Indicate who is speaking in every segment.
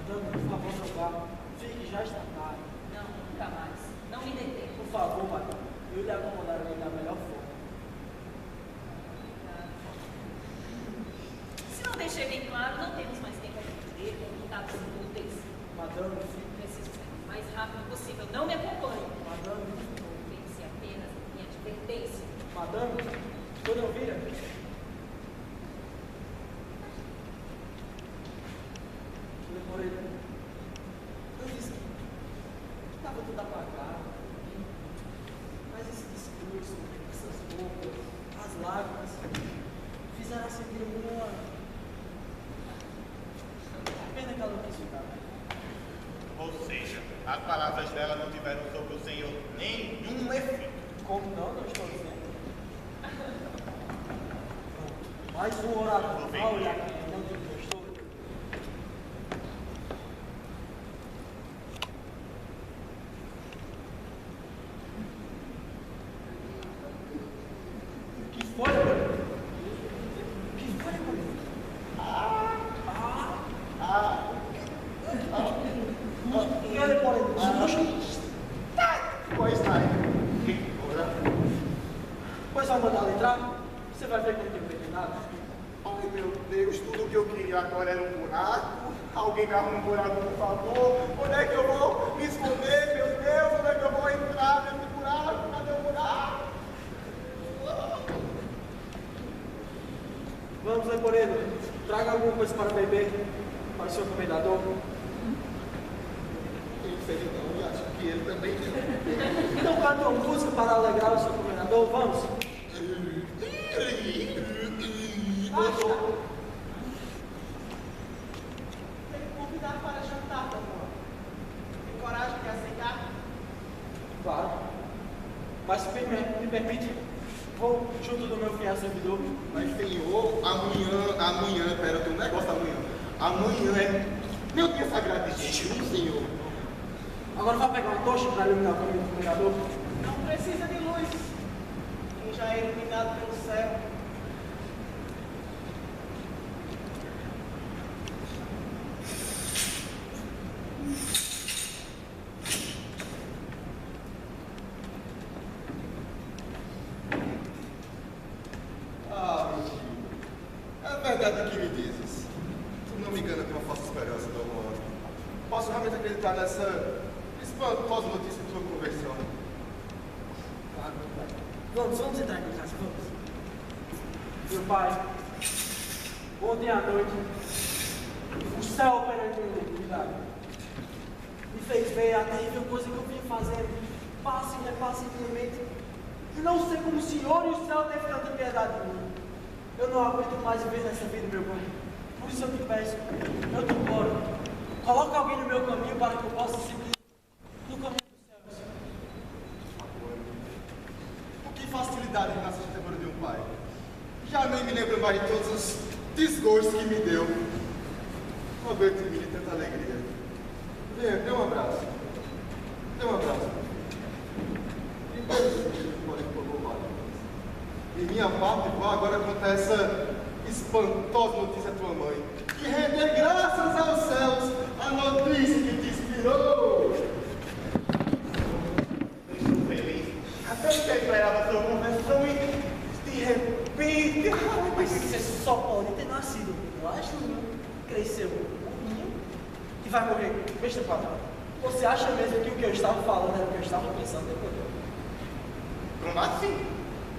Speaker 1: Madame, por favor, jogar. Fique, já está tarde.
Speaker 2: Não, nunca mais. Não me detém.
Speaker 1: Por favor, madame. Eu lhe acomodarei da melhor forma.
Speaker 2: Se não deixei bem claro, não temos mais tempo a perder, contatos inúteis.
Speaker 1: Madame, fique.
Speaker 2: Preciso ser o mais rápido possível. Não me acompanhe.
Speaker 1: Madame,
Speaker 2: Pense apenas em minha advertência.
Speaker 1: madame, quando eu vira. Demorei. Eu disse que estava tudo apagado. Mas esse discurso, essas roupas, as lágrimas, fizeram acender uma. Pena que ela não quis ficar.
Speaker 3: Ou seja, as palavras dela não tiveram sobre o Senhor nenhum efeito.
Speaker 1: Como não? Não estou dizendo. Mais um orador. Olha aqui, onde eu estou. O que foi, mano? O que foi, mano? E olha, Moreno,
Speaker 3: Pois está aí.
Speaker 1: pois vai mandar ela entrar? Você vai ver que não tem feito nada.
Speaker 3: Ai meu Deus, tudo que eu queria agora era um buraco. Alguém me arruma um buraco, por favor. Onde é que eu vou me esconder, meu Deus? Onde é que eu vou entrar nesse buraco? Cadê o buraco?
Speaker 1: Vamos, Leporeno, traga alguma coisa para beber, para o seu comendador.
Speaker 3: Infelizmente, eu acho que ele também
Speaker 1: Então cante uma música para alegrar o seu comendador, vamos?
Speaker 4: Tem que convidar para jantar, doutor. Tem coragem de aceitar?
Speaker 1: Claro. Mas se me permite, vou junto do meu fiel servidor.
Speaker 3: Mas senhor, amanhã, pera, tem um negócio amanhã. Amanhã é meu dia sagrado de jejum, senhor.
Speaker 1: Agora vai pegar uma tocha para iluminar o caminho do comendador.
Speaker 4: Não precisa de luz. Quem já é iluminado pelo céu.
Speaker 3: Ah, meu filho, é verdade o que me dizes. Tu não me engana com uma falsa esperança, Dom Juan. Posso realmente acreditar nessa espantosa notícia de tua conversão?
Speaker 1: Claro, meu pai. Vamos entrar em casa, vamos. Meu pai, ontem à noite, o céu operando em milagre me fez ver a terrível coisa que eu vim fazendo, passo e repasso infinitamente. E não sei como o Senhor e o céu teve tanta piedade de mim. Eu não aguento mais viver nessa vida, meu pai. Por isso eu te peço, eu te imploro, coloque alguém no meu caminho para que eu possa seguir no caminho dos céus.
Speaker 3: Com que facilidade que nasce a ternura de um pai. Já nem me lembro mais de todos os desgostos que me deu. Não aguento em mim tanta alegria. Venha, dê um abraço. Dê um abraço. De minha parte, vá agora contar essa espantosa notícia à tua mãe. E render graças aos céus a notícia que te inspirou. Estou feliz. Até que eu esperava sua conversão e de repente.
Speaker 1: Mas você só pode ter nascido baixinho, cresceu pouquinho e vai morrer besta patrão. Você acha mesmo que o que eu estava falando era o que eu estava pensando depois?
Speaker 3: Como assim?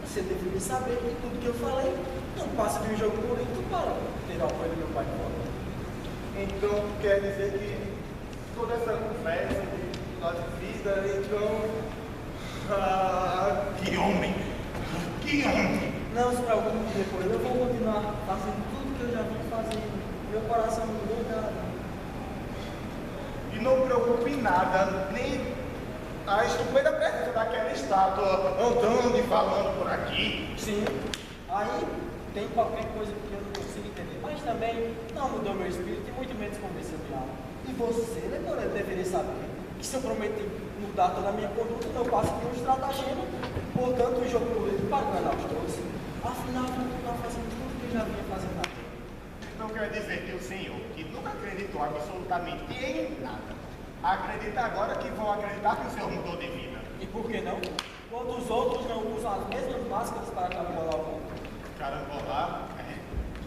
Speaker 1: Você deveria saber que tudo que eu falei não passa de um jogo bonito para ter o apoio do meu pai de volta.
Speaker 3: Então quer dizer que toda essa conversa de nossa vida, então. Ah, que homem! Que homem!
Speaker 1: Não se preocupe depois, eu vou continuar fazendo tudo que eu já vim fazendo. Meu coração não mudou nada.
Speaker 3: E não preocupe em nada, nem a estupenda presença daquela estátua andando e falando por aqui.
Speaker 1: Sim, aí tem qualquer coisa que eu não consigo entender, mas também não mudou meu espírito e muito menos convenceu minha alma. E você, leitor, deveria saber que se eu prometer mudar toda a minha conduta, eu passo por um estratagema, portanto, um jogo político para enganar os dois. Afinal, eu vou continuar fazendo tudo que eu já vinha fazendo na vida.
Speaker 3: Então quer
Speaker 5: quer dizer que o senhor, que nunca acreditou absolutamente em nada, acredita agora que vão acreditar que o senhor mudou de vida.
Speaker 1: E por que não? Quantos outros não usam as mesmas máscaras para carambolar o mundo?
Speaker 5: Carambolar?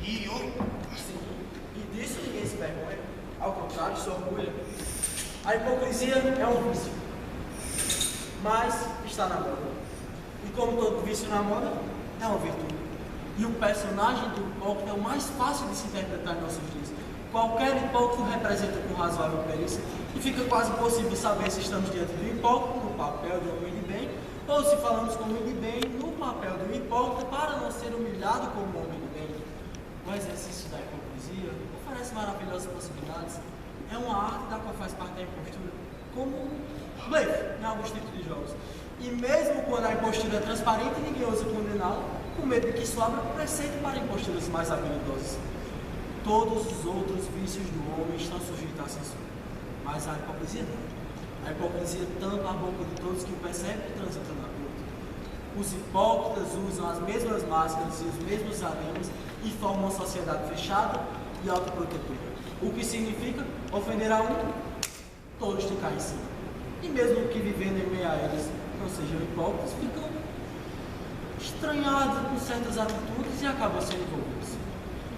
Speaker 5: E o...
Speaker 1: Sim, e disso ninguém se vergonha. Ao contrário, se orgulha. A hipocrisia é um vício, mas está na moda. E como todo vício na moda, é uma virtude. E o personagem do hipócrita é o mais fácil de se interpretar em nossos dias. Qualquer hipócrita representa com razoável perícia e fica quase impossível saber se estamos diante do hipócrita no papel de homem de bem ou se falamos como homem de bem no papel do hipócrita para não ser humilhado como homem de bem. O exercício da hipocrisia oferece maravilhosas possibilidades. É uma arte da qual faz parte da impostura, como um blefe em alguns tipos de jogos. E mesmo quando a impostura é transparente, ninguém ousa condená-la, com medo de que isso abra preceito para imposturas mais habilidosas. Todos os outros vícios do homem estão sujeitos à censura, mas a hipocrisia não. A hipocrisia tampa a boca de todos que o percebem e transitam na porta. Os hipócritas usam as mesmas máscaras e os mesmos adenos e formam uma sociedade fechada e autoprotetora. O que significa ofender a um, todos te caem em cima. E mesmo que vivendo em meio a eles não sejam hipócritas, ficam estranhados com certas atitudes e acabam sendo envolvidos.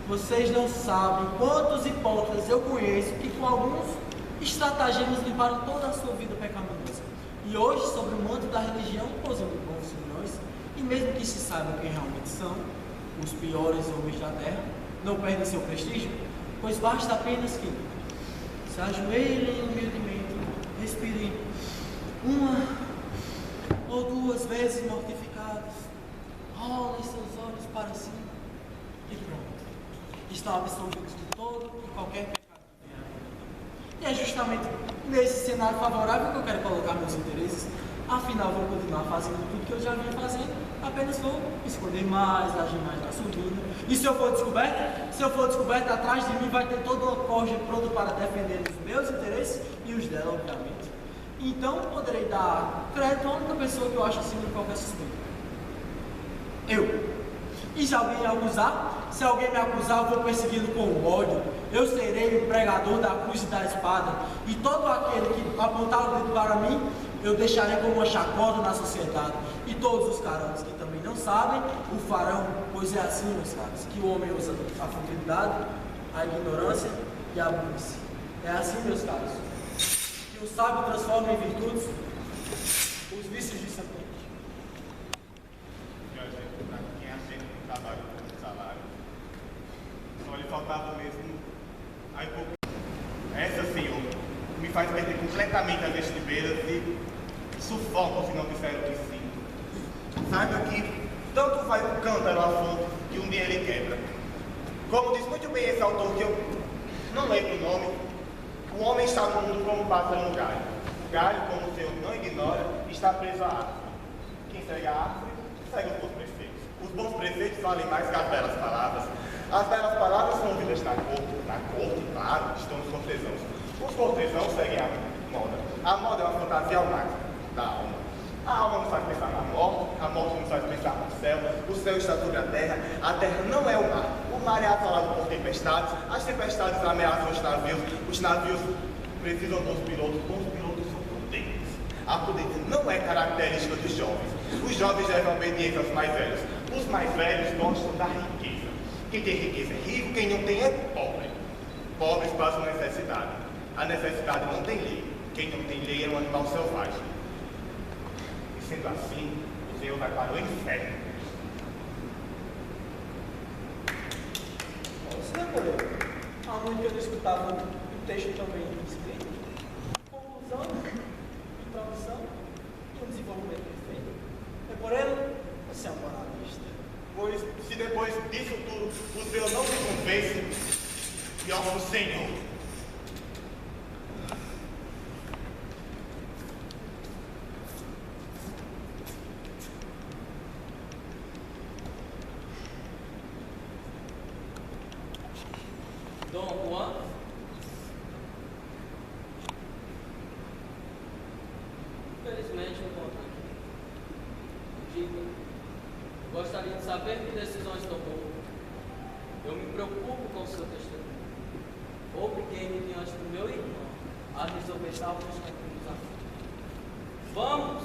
Speaker 1: Vocês não sabem quantos hipócritas eu conheço que com alguns estratagemas limparam toda a sua vida pecaminosa. E hoje, sobre o manto da religião, posam de bons milhões, e mesmo que se saibam quem realmente são, os piores homens da terra, não perdem seu prestígio, pois basta apenas que se ajoelhem humildemente, respirem uma ou duas vezes mortificados, rolem seus olhos para cima e pronto. Estão absolvidos de todo e qualquer pecado que venha. E é justamente nesse cenário favorável que eu quero colocar meus interesses. Afinal, vou continuar fazendo tudo que eu já vinha fazendo, apenas vou esconder mais, agir mais na subida. E se eu for descoberto, atrás de mim vai ter toda uma corja pronta para defender os meus interesses e os dela, obviamente. Então, poderei dar crédito à única pessoa que eu acho acima de qualquer suspeita. Eu. E se alguém me acusar, eu vou persegui-lo com ódio. Eu serei o pregador da cruz e da espada. E todo aquele que apontar o dedo para mim, eu deixarei como uma chacota na sociedade. E todos os caras que também não sabem, o farão, pois é assim, meus caros, que o homem usa a futilidade, a ignorância e a burrice. É assim, meus caros, que o sábio transforma em virtudes os vícios de serpente.
Speaker 5: Trabalho com salário. Só lhe faltava mesmo a hipocrisia. Essa, senhor, me faz perder completamente as estribeiras e sufoco se não disser o que sinto. Saiba que tanto vai o cântaro à fonte que um dia ele quebra. Como diz muito bem esse autor, que eu não lembro o nome, o homem está no mundo como um pássaro no galho. O galho, como o senhor não ignora, está preso à árvore. Quem segue a árvore, segue os bons preceitos. Os bons preceitos valem mais que as belas palavras. As belas palavras são ouvidas na corte, claro, estão os cortesãos. Os cortesãos seguem a moda. A moda é uma fantasia ao máximo da alma. A alma nos faz pensar na morte, a morte nos faz pensar no céu está sobre a terra não é o mar. O mar é assolado por tempestades, as tempestades ameaçam os navios precisam bons pilotos são prudentes. A prudência não é característica dos jovens. Os jovens devem obediência aos mais velhos. Os mais velhos gostam da riqueza. Quem tem riqueza é rico, quem não tem é pobre. Pobres passam necessidade. A necessidade não tem lei. Quem não tem lei é um animal selvagem. E sendo assim, o Senhor vai para o inferno.
Speaker 1: Senhor Moreira, há muito que eu não escutava o texto também escrito. Conclusão, introdução e um desenvolvimento perfeito. Senhor Moreira, você é um moralista.
Speaker 5: Pois, se depois disso tudo o Senhor não se convence, pior para o Senhor.
Speaker 6: Dom Juan? Infelizmente não conta aqui. Diga, gostaria de saber que decisões tomou. Eu me preocupo com o seu testemunho. Obriguei-me diante do meu irmão a resolver tal questão que nos aflige. Vamos!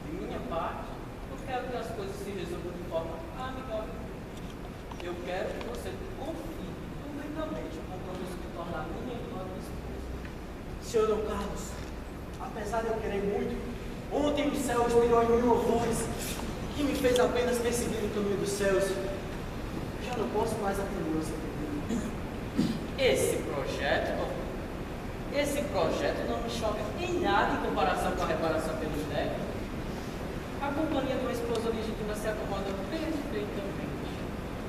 Speaker 6: De minha parte, eu quero que as coisas se resolvam de forma amigável. Eu quero que você confie publicamente o compromisso de tornar minha irmã minha esposa.
Speaker 1: Senhor Dom Carlos, apesar de eu querer muito, ontem o céu inspirou em mim horrores que me fez apenas perseguir o caminho dos céus. Eu já não posso mais atender essa pergunta.
Speaker 6: Esse projeto não me choca em nada em comparação com a reparação pelos débitos. A companhia de uma esposa legítima se acomoda perfeitamente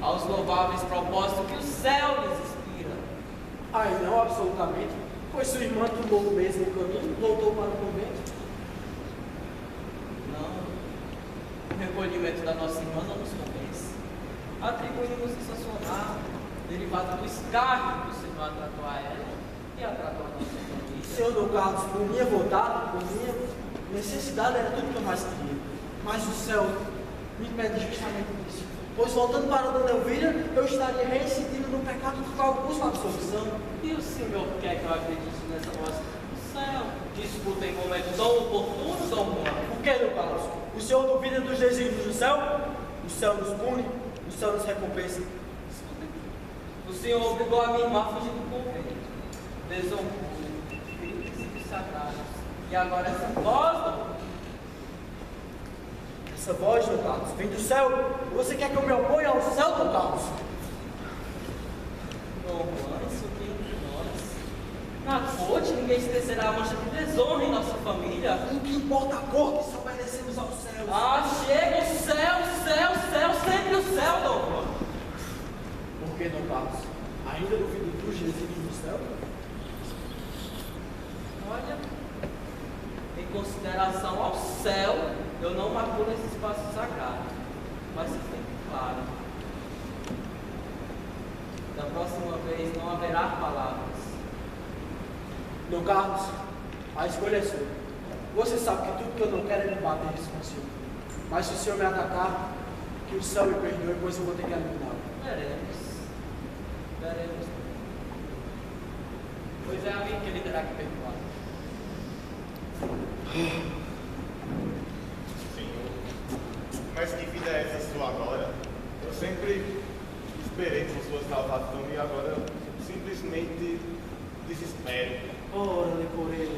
Speaker 6: aos louváveis propósitos que o céu lhes inspira.
Speaker 1: Ai, não, absolutamente, pois sua irmã tomou o mesmo caminho, voltou para o convento.
Speaker 6: Não, o recolhimento da nossa irmã não nos convence. Atribuímos isso a sua raiva, derivado do escárnio que o Senhor tratou a ela e a tratou a nossa família.
Speaker 1: Senhor Dom Carlos, por minha vontade, por minha necessidade, era tudo que eu mais queria. Mas o céu me pede justamente isso. Pois voltando para Dona Elvira, eu estaria reincidindo no pecado do qual busco a absolvição.
Speaker 6: E o Senhor quer que eu acredite nessa voz do céu? Disputa em momento tão oportuno, Dom Juan.
Speaker 1: Por que, Dom Carlos? O Senhor duvida dos desígnios do céu? O céu nos pune, o céu nos recompensa.
Speaker 6: Escuta aqui. O Senhor obrigou a minha irmã a fugir do convento. Desonrou princípios sagrados. E agora essa voz, Dom Juan.
Speaker 1: Essa voz, Dom Carlos, vem do céu. Você quer que eu me oponha ao céu, Dom Carlos?
Speaker 6: Dom Juan, isso aqui entre nós. Na corte, ninguém esquecerá a mancha de desonra em nossa família.
Speaker 1: O que importa a corte se obedecemos ao céu?
Speaker 6: Ah, chega o céu, sempre o céu, Dom Juan.
Speaker 1: Por que, Dom Carlos? Ainda duvido dos desígnios do céu?
Speaker 6: Olha, em consideração ao céu, eu não maculo esse espaço sagrado, mas fique claro, da próxima vez não haverá palavras.
Speaker 1: Dom Carlos, a escolha é sua. Você sabe que tudo que eu não quero é me bater isso com o senhor. Mas se o senhor me atacar, que o céu me perdoe, pois eu vou ter que eliminá-lo.
Speaker 6: Veremos. Pois é a mim que ele terá que perdoar.
Speaker 5: Senhor, mas que vida é essa sua agora? Eu sempre esperei por sua salvação e agora simplesmente desespero.
Speaker 1: Ora, decoreiro,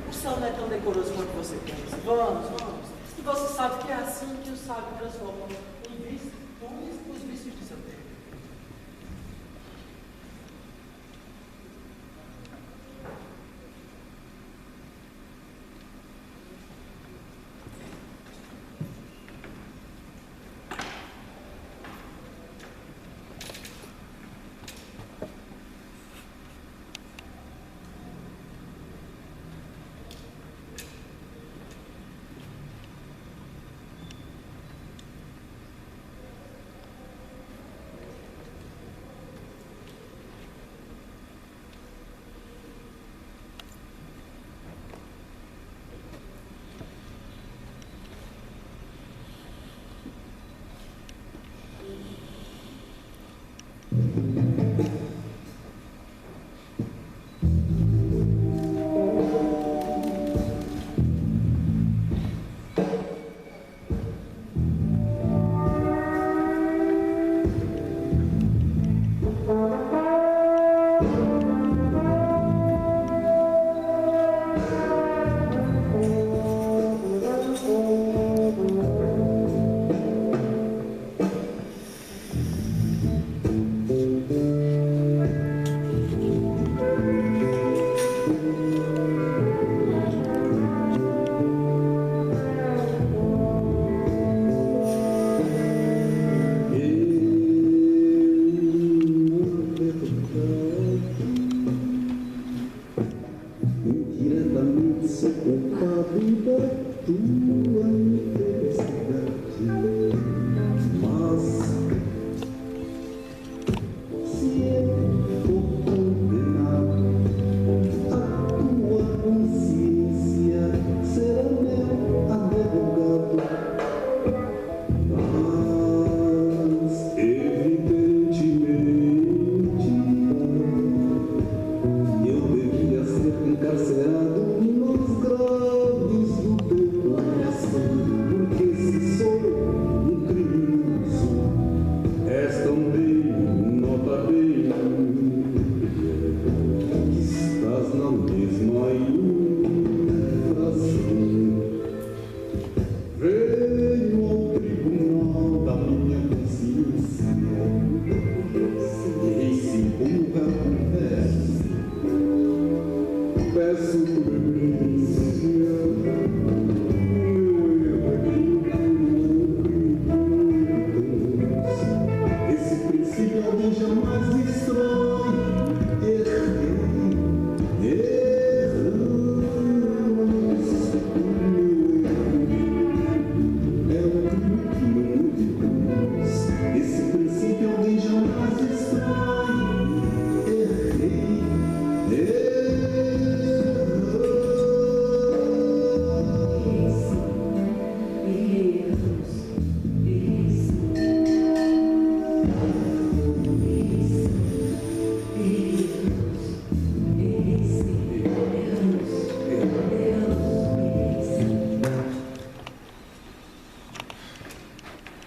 Speaker 1: o céu não é tão decoroso quanto você pensa. Vamos. E você sabe que é assim que o sábio transforma em virtudes os vícios de seu tempo.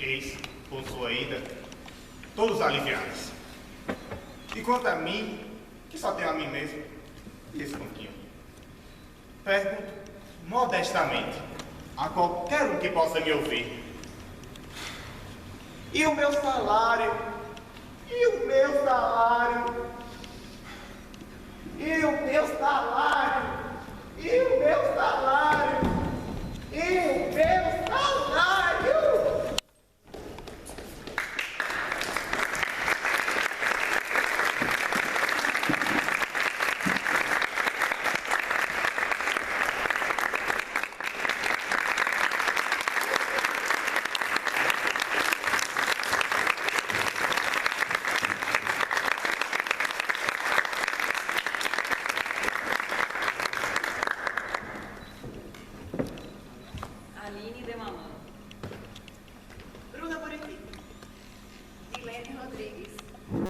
Speaker 5: Eis, por sua ida, todos aliviados. E quanto a mim, que só tenho a mim mesmo e esse pouquinho, pergunto modestamente a qualquer um que possa me ouvir: e o meu salário? E o meu salário?